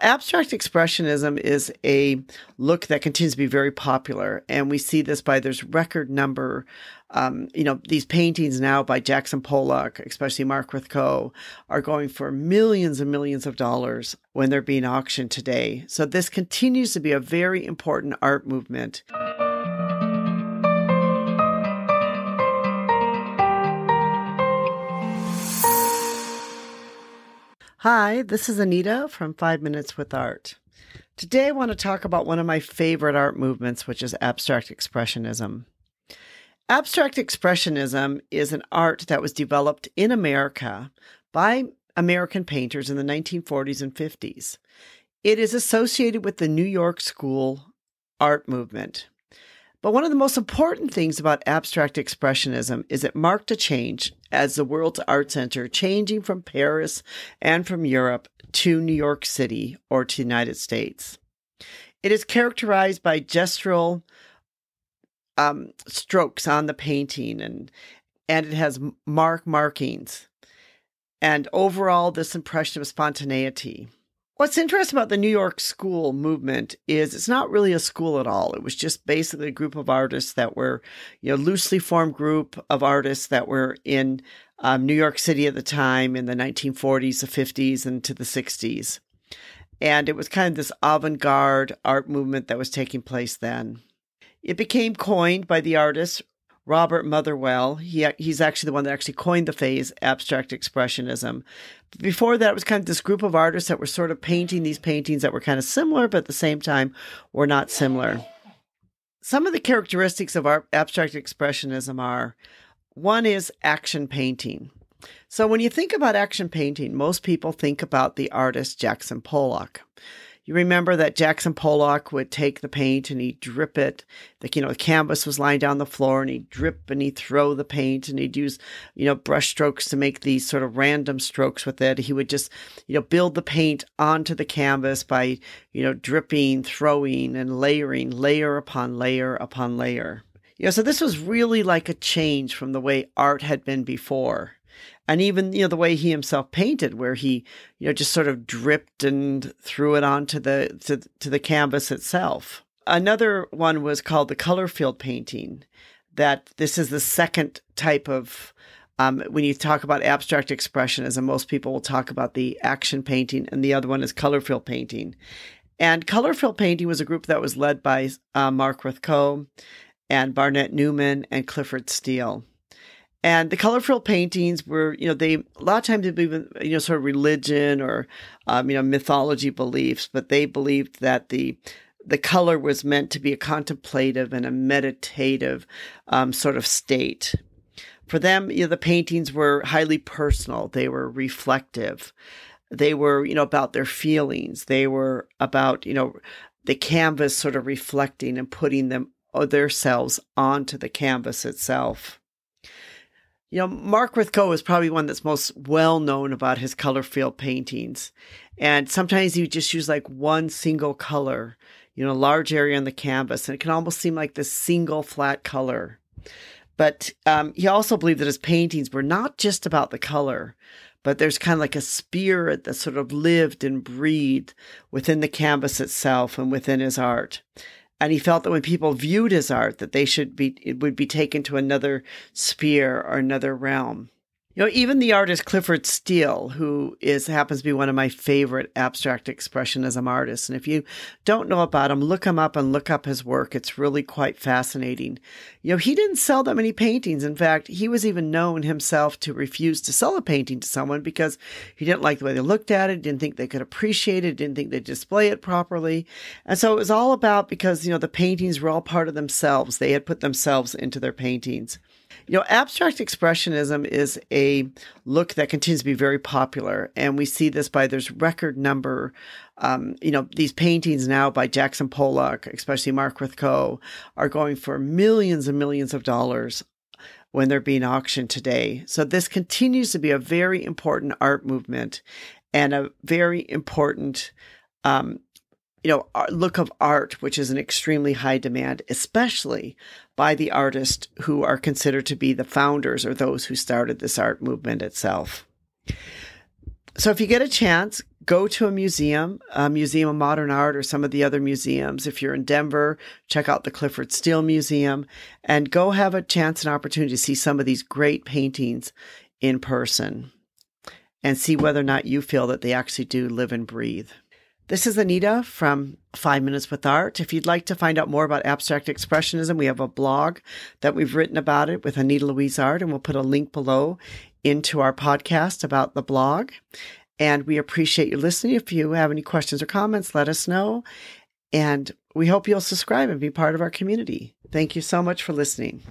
Abstract Expressionism is a look that continues to be very popular, and we see this by there's record number, these paintings now by Jackson Pollock, especially Mark Rothko, are going for millions and millions of dollars when they're being auctioned today. So this continues to be a very important art movement. Hi, this is Anita from 5 Minutes with Art. Today I want to talk about one of my favorite art movements, which is Abstract Expressionism. Abstract Expressionism is an art that was developed in America by American painters in the 1940s and 50s. It is associated with the New York School art movement. But one of the most important things about Abstract Expressionism is it marked a change as the world's art center, changing from Paris and from Europe to New York City or to the United States. It is characterized by gestural strokes on the painting, and it has markings. And overall, this impression of spontaneity. What's interesting about the New York School movement is it's not really a school at all. It was just basically a group of artists that were, loosely formed group of artists that were in New York City at the time in the 1940s, the 50s, and to the 60s. And it was kind of this avant-garde art movement that was taking place then. It became coined by the artist Robert Motherwell. He's actually the one that actually coined the phrase Abstract Expressionism. Before that, it was kind of this group of artists that were sort of painting these paintings that were kind of similar, but at the same time were not similar. Some of the characteristics of Abstract Expressionism are, one is action painting. So when you think about action painting, most people think about the artist Jackson Pollock. You remember that Jackson Pollock would take the paint and he'd drip it. The canvas was lying down the floor and he'd drip and he'd throw the paint and he'd use, brush strokes to make these sort of random strokes with it. He would just, build the paint onto the canvas by, dripping, throwing, and layering, layer upon layer upon layer. So this was really like a change from the way art had been before. And even, the way he himself painted, where he, just sort of dripped and threw it onto the canvas itself. Another one was called the color field painting. That this is the second type of, when you talk about abstract expressionism, most people will talk about the action painting, and the other one is color field painting. And color field painting was a group that was led by Mark Rothko and Barnett Newman and Clifford Steele. And the color field paintings were, they a lot of times they believe in, sort of religion or, mythology beliefs, but they believed that the color was meant to be a contemplative and a meditative sort of state. For them, the paintings were highly personal. They were reflective. They were, about their feelings. They were about, the canvas sort of reflecting and putting themselves onto the canvas itself. Mark Rothko is probably one that's most well known about his color field paintings. And sometimes he would just use like one single color, a large area on the canvas. And it can almost seem like this single flat color. But he also believed that his paintings were not just about the color, but there's kind of like a spirit that sort of lived and breathed within the canvas itself and within his art. And he felt that when people viewed his art, that it would be taken to another sphere or another realm. Even the artist Clifford Steele, who happens to be one of my favorite abstract expressionism artists. And if you don't know about him, look him up and look up his work. It's really quite fascinating. He didn't sell that many paintings. In fact, he was even known himself to refuse to sell a painting to someone because he didn't like the way they looked at it, didn't think they could appreciate it, didn't think they'd display it properly. And so it was all about, because, the paintings were all part of themselves. They had put themselves into their paintings. Abstract expressionism is a look that continues to be very popular, and we see this by there's record number, these paintings now by Jackson Pollock, especially Mark Rothko, are going for millions and millions of dollars when they're being auctioned today. So this continues to be a very important art movement and a very important look of art, which is an extremely high demand, especially by the artists who are considered to be the founders or those who started this art movement itself. So if you get a chance, go to a Museum of Modern Art, or some of the other museums. If you're in Denver, check out the Clifford Steele Museum and go have a chance and opportunity to see some of these great paintings in person and see whether or not you feel that they actually do live and breathe. This is Anita from 5 Minutes with Art. If you'd like to find out more about Abstract Expressionism, we have a blog that we've written about it with Anita Louise Art, and we'll put a link below into our podcast about the blog. And we appreciate you listening. If you have any questions or comments, let us know. And we hope you'll subscribe and be part of our community. Thank you so much for listening.